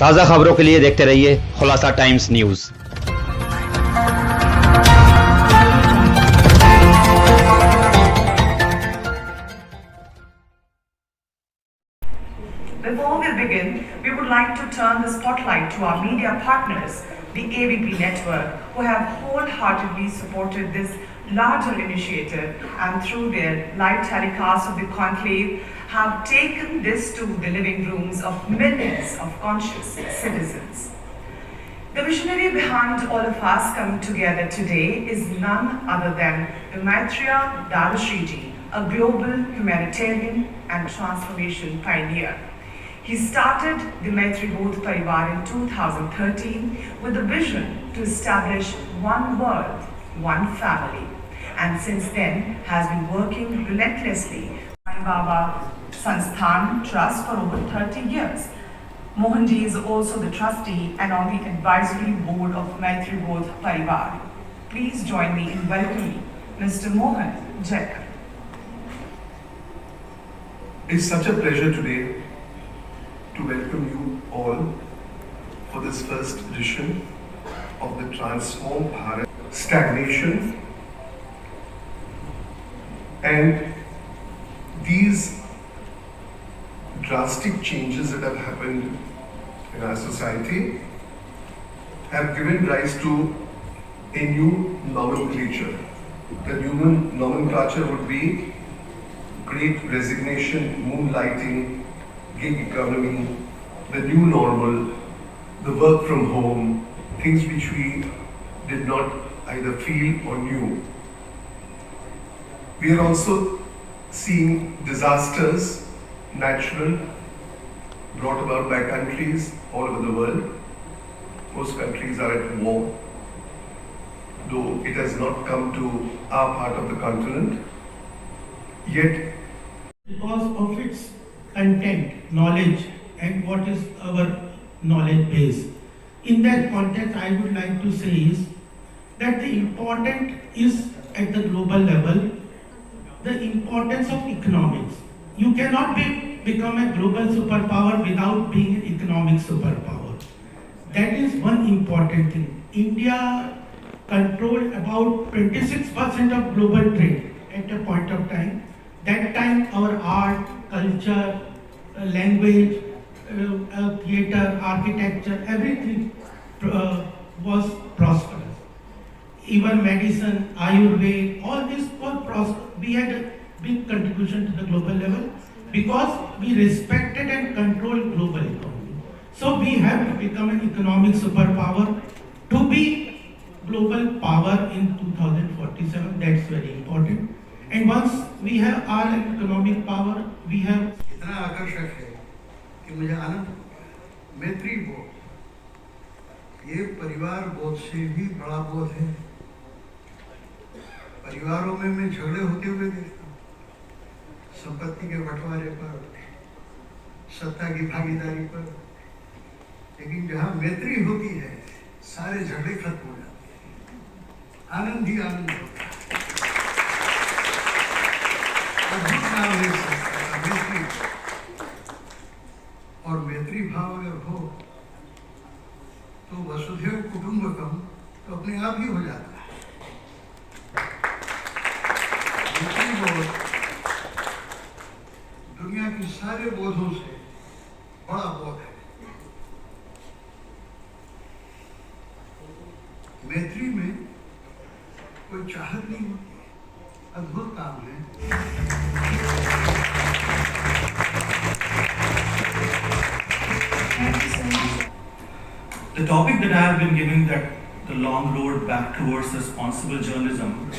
ताज़ा खबरों के लिए देखते रहिए खुलासा times news. Before we begin, we would like to turn the spotlight to our media partners, the ABP network, who have wholeheartedly supported this larger initiative and through their live telecast of the conclave have taken this to the living rooms of millions of conscious citizens. The visionary behind all of us coming together today is none other than Maitreya Darashriji, a global humanitarian and transformation pioneer. He started the Maitri Bodh Parivar in 2013 with a vision to establish one world, one family, and since then has been working relentlessly Sai Baba Sansthan Trust for over 30 years. Mohanji is also the trustee and on the advisory board of Maitri Bodh Parivar. Please join me in welcoming Mr. Mohan Jaikar. It's such a pleasure today to welcome you all for this first edition of the Transform Bharat Stagnation and these drastic changes that have happened in our society have given rise to a new nomenclature. The new nomenclature would be Great Resignation, Moonlighting, Gig economy, the new normal, the work from home, things which we did not either feel or knew. We are also seeing disasters, natural, brought about by countries all over the world. Most countries are at war, though it has not come to our part of the continent. Yet, because of its content, knowledge, and what is our knowledge base. In that context, I would like to say is that the important is at the global level, the importance of economics. You cannot become a global superpower without being an economic superpower. That is one important thing. India controlled about 26% of global trade at a point of time. That time our art, culture, language, theatre, architecture, everything was prosperous. Even medicine, Ayurveda, all this was prosperous. We had a big contribution to the global level because we respected and controlled global economy. So we have to become an economic superpower to be global power in 2047. That's very important. And once we have our economic power, we have. इतना आकर्षक है कि मुझे आनंद हो गया। मैत्री बोध ये परिवार बोध से भी बड़ा बोध है। परिवारों में मैं झगड़े होते हुए देखता हूँ, संपत्ति के बंटवारे पर, सत्ता की भागीदारी पर, लेकिन जहाँ मैत्री होती है सारे झगड़े खत्म हो जाते हैं, आनंद ही आनंद होता है। अद्भुत नाम है इसका, मैत्री। और मैत्री भाव अगर हो तो वसुधैव कुटुंबकम तो अपने आप ही हो जाता है। मैत्री बोध दुनिया के सारे बोधों से बड़ा बोध है। मैत्री में कोई चाहत नहीं होती, अद्भुत काम है। The topic that I have been giving, that the long road back towards responsible journalism,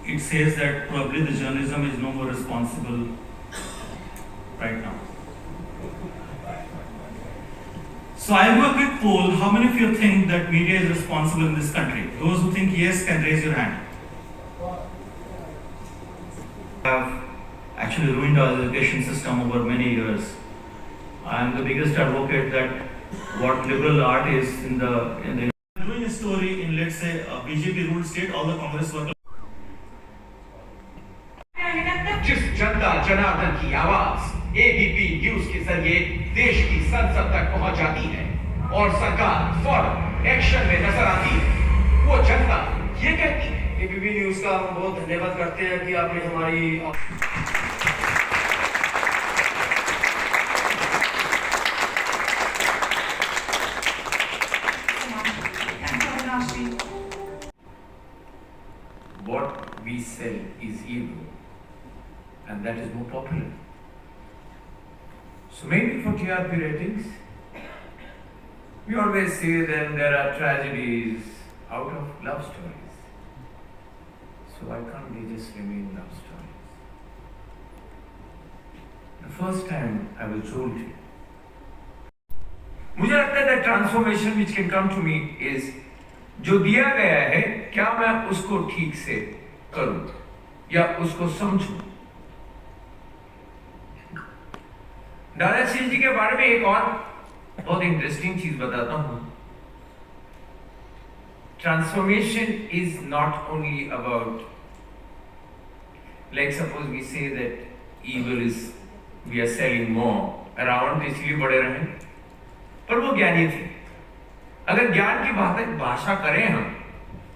it says that probably the journalism is no more responsible right now. So I'll do a quick poll. How many of you think that media is responsible in this country? Those who think yes can raise your hand. Have actually ruined our education system over many years. I am the biggest advocate that what liberal art is in the doing a story in, let's say, a BJP ruled state, all the Congress workers. जिस जनता जनार्दन की आवाज ABP news के जरिए देश की संसद तक पहुंच जाती और सरकार फौरन एक्शन में नजर आती है। वो जनता ये कहती है। एबीपी न्यूज का हम बहुत धन्यवाद करते हैं कि आपने हमारी What we sell is evil, and that is more popular. So maybe for TRP ratings, we always say that there are tragedies out of love stories. So why can't they just remain love stories? The first time I was told you, मुझे लगता है that transformation which can come to me is जो दिया गया है क्या मैं उसको ठीक से करूं या उसको समझूं। दादा सिंह जी के बारे में एक और बहुत इंटरेस्टिंग चीज बताता हूं। Transformation is not only about like suppose we say that evil is we are selling more Ravan इसलिए बड़े रहे, पर वो ज्ञानी थे। अगर ज्ञान की भाषा करें हम,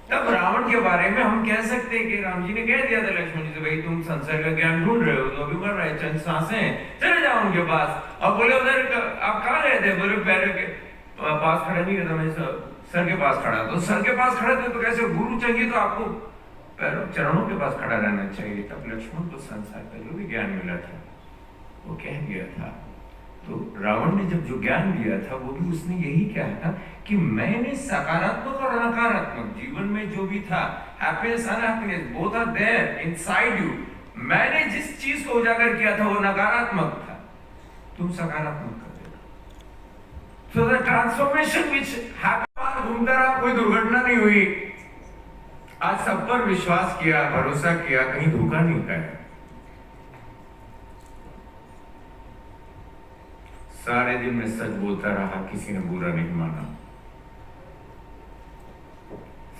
तब रावण के बारे में हम कह सकते हैं कि राम जी ने कह दिया था लक्ष्मण जी से, भाई तुम संसार का ज्ञान ढूंढ रहे हो तो अभी मर रहे, चंद सांसें, चले जाओ उनके पास। और बोले उधर आप कहाँ रहे थे? बोले पैर के पास खड़े नहीं रहता, मैं सर के पास खड़ा। तो सर के पास खड़े थे तो कैसे? गुरु चाहिए तो आपको पैरों चरणों के पास खड़ा रहना चाहिए। तब लक्ष्मण को संसार का जो भी ज्ञान मिला था वो कह गया था। तो रावण ने जब जो ज्ञान दिया था वो भी उसने यही कहा था कि मैंने सकारात्मक और नकारात्मक जीवन में जो भी था, happiness unhappiness both are there inside you, मैंने जिस चीज को उजागर किया था वो नकारात्मक था, तुम सकारात्मक कर देना। So the transformation which happened, घूमता रहा, कोई दुर्घटना नहीं हुई, आज सब पर विश्वास किया, भरोसा किया, कहीं धोखा नहीं पाया। सारे दिन मैं सच बोलता रहा, किसी ने बुरा नहीं माना।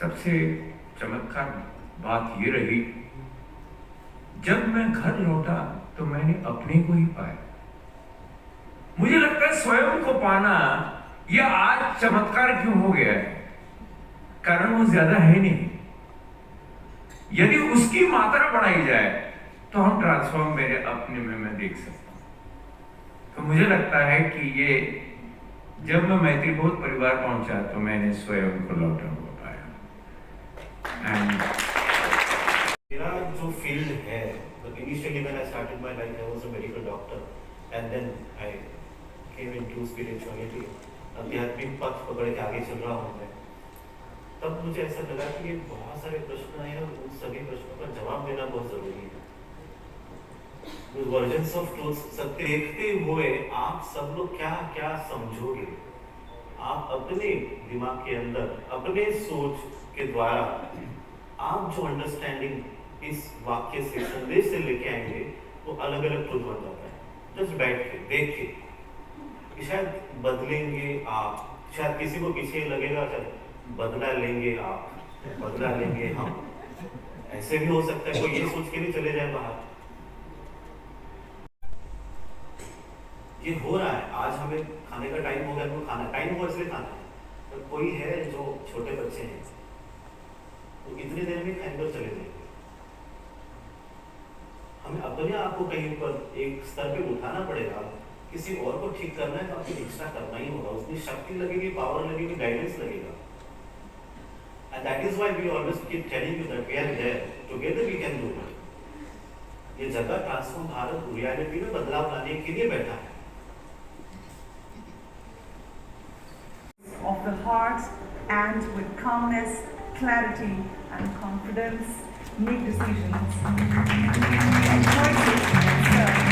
सबसे चमत्कार बात ये रही, जब मैं घर लौटा तो मैंने अपने को ही पाया। मुझे लगता है स्वयं को पाना यह आज चमत्कार क्यों हो गया है? कारण वो ज्यादा है नहीं। यदि उसकी मात्रा बढ़ाई जाए तो हम ट्रांसफॉर्म मेरे अपने में मैं देख सकता हूं। तो मुझे लगता है कि ये जब मैं मैत्री बोध परिवार पहुंचा तो मैंने स्वयं को लौटा हुआ पाया। मेरा जो फील्ड है, initially when I started my life I was a medical doctor and then I came into spirituality. आध्यात्मिक पथ पकड़ के आगे चल रहा हूँ मैं। तब मुझे ऐसा लगा कि ये बहुत सारे प्रश्न हैं और उन सभी प्रश्नों का जवाब देना बहुत जरूरी है। वर्जन्स ऑफ ट्रूथ सत्य देखते हुए आप सब लोग क्या क्या समझोगे? आप अपने दिमाग के अंदर अपने सोच के द्वारा आप जो अंडरस्टैंडिंग इस वाक्य से संदेश से लेके आएंगे वो अलग अलग ट्रूथ बन जाता है। जस्ट बैठ के देख के कि शायद बदलेंगे आप, शायद किसी को पीछे लगेगा शायद बदला लेंगे आप, बदला लेंगे हम। ऐसे भी हो सकता है कोई ये सोच के भी चले जाए बाहर। ये हो रहा है। आज हमें खाने का टाइम हो गया, तो खाना टाइम हो इसलिए खाना है। तो कोई है जो छोटे बच्चे हैं वो इतनी देर में खाने पर चले जाएंगे। हमें अपने आप को कहीं पर एक स्तर पे उठाना पड़ेगा। किसी और को ठीक करना है तो आपको एक्स्ट्रा करना ही होगा। उसकी शक्ति लगेगी, पावर लगेगी, गाइडेंस लगेगा। And that is why we always keep telling you that we are there. Together we can do it. ये जगह ट्रांसफॉर्म भारत रियलिटी में बदलाव लाने के लिए बैठा है। Of the heart, and with calmness, clarity and confidence make decisions and choices that serve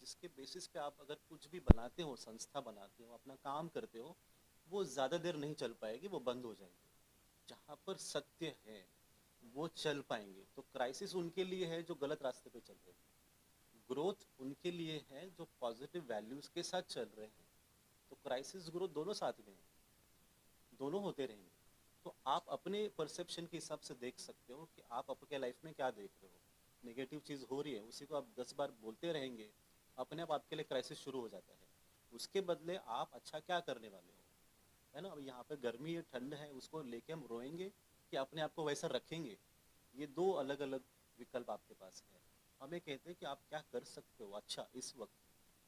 जिसके बेसिस पे आप अगर कुछ भी बनाते हो, संस्था बनाते हो, अपना काम करते हो, वो ज़्यादा देर नहीं चल पाएगी, वो बंद हो जाएगी। जहाँ पर सत्य है वो चल पाएंगे। तो क्राइसिस उनके लिए है जो गलत रास्ते पे चल रहे हैं, ग्रोथ उनके लिए है जो पॉजिटिव वैल्यूज़ के साथ चल रहे हैं। तो क्राइसिस ग्रोथ दोनों साथ में हैं, दोनों होते रहेंगे। तो आप अपने परसेप्शन के हिसाब से देख सकते हो कि आप आपके लाइफ में क्या देख रहे हो। नेगेटिव चीज़ हो रही है, उसी को आप 10 बार बोलते रहेंगे, अपने आप आपके लिए क्राइसिस शुरू हो जाता है। उसके बदले आप अच्छा क्या करने वाले हो, है ना। अब यहाँ पे गर्मी है, ठंड है, उसको लेके हम रोएंगे कि अपने आप को वैसा रखेंगे। ये दो अलग अलग विकल्प आपके पास है। हमें कहते हैं कि आप क्या कर सकते हो अच्छा इस वक्त,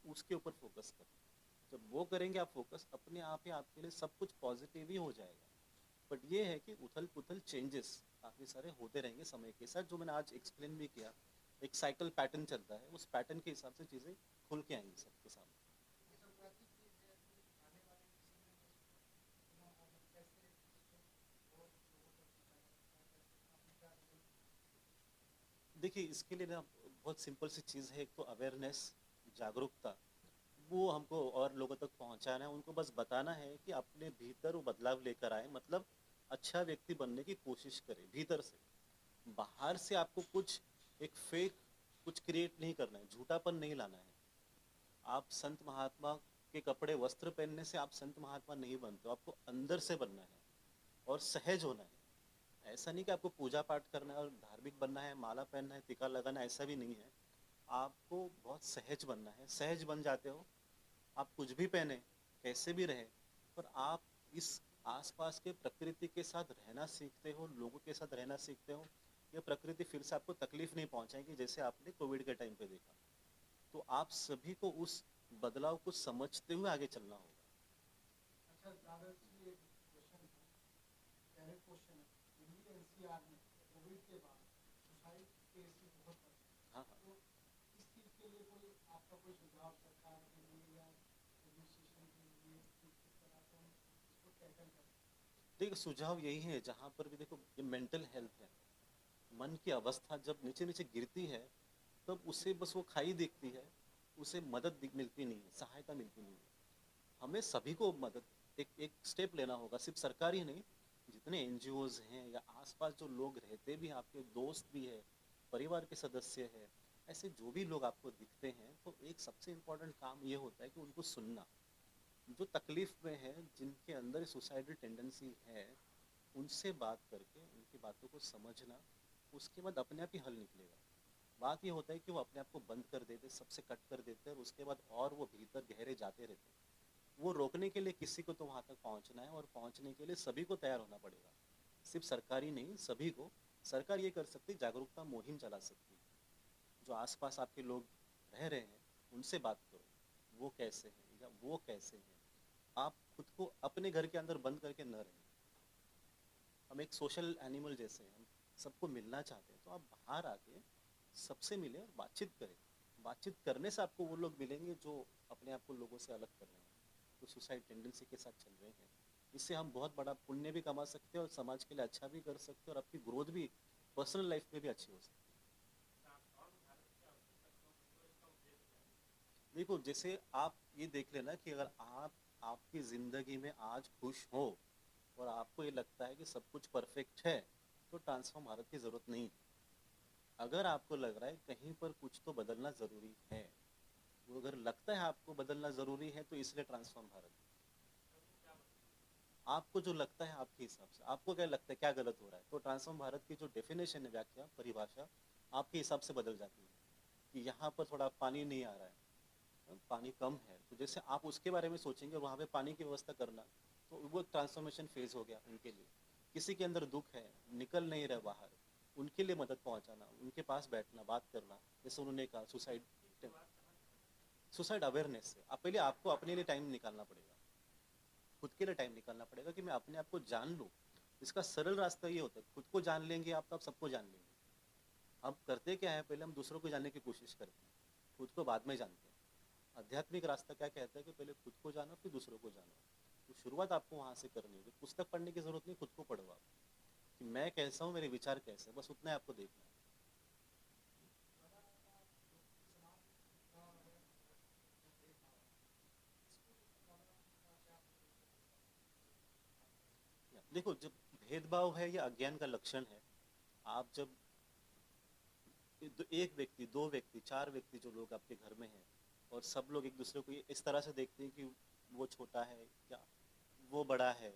उसके ऊपर फोकस करो। जब वो करेंगे आप फोकस, अपने आप ही आपके लिए सब कुछ पॉजिटिव ही हो जाएगा। बट ये है कि उथल पुथल चेंजेस काफ़ी सारे होते रहेंगे समय के साथ, जो मैंने आज एक्सप्लेन भी किया। एक साइकिल पैटर्न चलता है, उस पैटर्न के हिसाब से चीज़ें खुल के आएंगी सबके सामने। देखिए, इसके लिए ना बहुत सिंपल सी चीज़ है। एक तो अवेयरनेस, जागरूकता, वो हमको और लोगों तक पहुंचाना है। उनको बस बताना है कि अपने भीतर वो बदलाव लेकर आए, मतलब अच्छा व्यक्ति बनने की कोशिश करें भीतर से। बाहर से आपको कुछ एक फेक कुछ क्रिएट नहीं करना है, झूठापन नहीं लाना है। आप संत महात्मा के कपड़े वस्त्र पहनने से आप संत महात्मा नहीं बनते हो, आपको अंदर से बनना है और सहज होना है। ऐसा नहीं कि आपको पूजा पाठ करना है और धार्मिक बनना है, माला पहनना है, टीका लगाना है, ऐसा भी नहीं है। आपको बहुत सहज बनना है। सहज बन जाते हो, आप कुछ भी पहने, कैसे भी रहे, पर आप इस आसपास के प्रकृति के साथ रहना सीखते हो, लोगों के साथ रहना सीखते हो। ये प्रकृति फिर से आपको तकलीफ नहीं पहुंचाएगी, जैसे आपने कोविड के टाइम पे देखा। तो आप सभी को उस बदलाव को समझते हुए आगे चलना होगा। अच्छा दादाजी, एक क्वेश्चन है, पहले क्वेश्चन है, दिल्ली एनसीआर में कोविड के बाद सुसाइड केस भी बहुत बढ़े। हाँ हाँ, तो इस चीज़ के लिए कोई आपका कोई सुझाव सरकार के लिए या एडमिनिस्ट्रेशन के लिए कि किस तरह से हम इसको टैकल करें? देखो सुझाव यही है, जहाँ पर भी देखो ये मेंटल हेल्थ है, मन की अवस्था जब नीचे नीचे गिरती है, तब उसे बस वो खाई देखती है, उसे मदद मिलती नहीं है, सहायता मिलती नहीं है। हमें सभी को मदद, एक एक स्टेप लेना होगा। सिर्फ सरकार ही नहीं, जितने एनजीओज हैं या आसपास जो लोग रहते भी हैं, आपके दोस्त भी है, परिवार के सदस्य है, ऐसे जो भी लोग आपको दिखते हैं, तो एक सबसे इम्पोर्टेंट काम ये होता है कि उनको सुनना। जो तकलीफ में है, जिनके अंदर सुसाइडल टेंडेंसी है, उनसे बात करके उनकी बातों को समझना, उसके बाद अपने आप ही हल निकलेगा। बात ये होता है कि वो अपने आप को बंद कर देते, सबसे कट कर देते हैं, और उसके बाद और वो भीतर गहरे जाते रहते हैं। वो रोकने के लिए किसी को तो वहाँ तक पहुँचना है, और पहुँचने के लिए सभी को तैयार होना पड़ेगा। सिर्फ सरकारी नहीं, सभी को। सरकार ये कर सकती है, जागरूकता मुहिम चला सकती है। जो आसपास आपके लोग रह रहे हैं, उनसे बात करो, वो कैसे हैं या वो कैसे हैं। आप खुद को अपने घर के अंदर बंद करके न रहें। हम एक सोशल एनिमल जैसे हैं, हम सबको मिलना चाहते हैं। तो आप बाहर आके सबसे मिलें और बातचीत करें। बातचीत करने से आपको वो लोग मिलेंगे जो अपने आप को लोगों से अलग कर रहे हैं, तो सुसाइड टेंडेंसी के साथ चल रहे हैं। इससे हम बहुत बड़ा पुण्य भी कमा सकते हैं और समाज के लिए अच्छा भी कर सकते हैं, और आपकी ग्रोथ भी पर्सनल लाइफ में भी अच्छी हो सकती है। देखो, जैसे आप ये देख लेना कि अगर आप आपकी ज़िंदगी में आज खुश हो और आपको ये लगता है कि सब कुछ परफेक्ट है, तो ट्रांसफॉर्म भारत की ज़रूरत नहीं है। अगर आपको लग रहा है कहीं पर कुछ तो बदलना ज़रूरी है, वो अगर लगता है आपको बदलना ज़रूरी है, तो इसलिए ट्रांसफॉर्म भारत। आपको जो लगता है आपके हिसाब से, आपको क्या लगता है क्या गलत हो रहा है, तो ट्रांसफॉर्म भारत की जो डेफिनेशन है, व्याख्या, परिभाषा आपके हिसाब से बदल जाती है। कि यहाँ पर थोड़ा पानी नहीं आ रहा है, पानी कम है, तो जैसे आप उसके बारे में सोचेंगे और वहाँ पे पानी की व्यवस्था करना, तो वो ट्रांसफॉर्मेशन फेज हो गया उनके लिए। किसी के अंदर दुख है, निकल नहीं रहा बाहर, उनके लिए मदद पहुँचाना, उनके पास बैठना, बात करना। जैसे उन्होंने कहा सुसाइड अवेयरनेस से आप पहले आपको अपने लिए टाइम निकालना पड़ेगा, खुद के लिए टाइम निकालना पड़ेगा कि मैं अपने आप को जान लूँ। इसका सरल रास्ता ये होता है, खुद को जान लेंगे आप, तो आप सबको जान लेंगे। अब करते क्या है, पहले हम दूसरों को जानने की कोशिश करते हैं, खुद को बाद में जानते हैं। आध्यात्मिक रास्ता क्या कहता है कि पहले खुद को जानो फिर दूसरों को जानो। तो शुरुआत आपको वहाँ से करनी होगी। पुस्तक पढ़ने की ज़रूरत नहीं, खुद को पढ़ो आप, कि मैं कैसा हूँ, मेरे विचार कैसे, बस उतना ही आपको देखना है। देखो, जब भेदभाव है, ये अज्ञान का लक्षण है। आप जब एक व्यक्ति, दो व्यक्ति, चार व्यक्ति जो लोग आपके घर में हैं और सब लोग एक दूसरे को इस तरह से देखते हैं कि वो छोटा है या वो बड़ा है,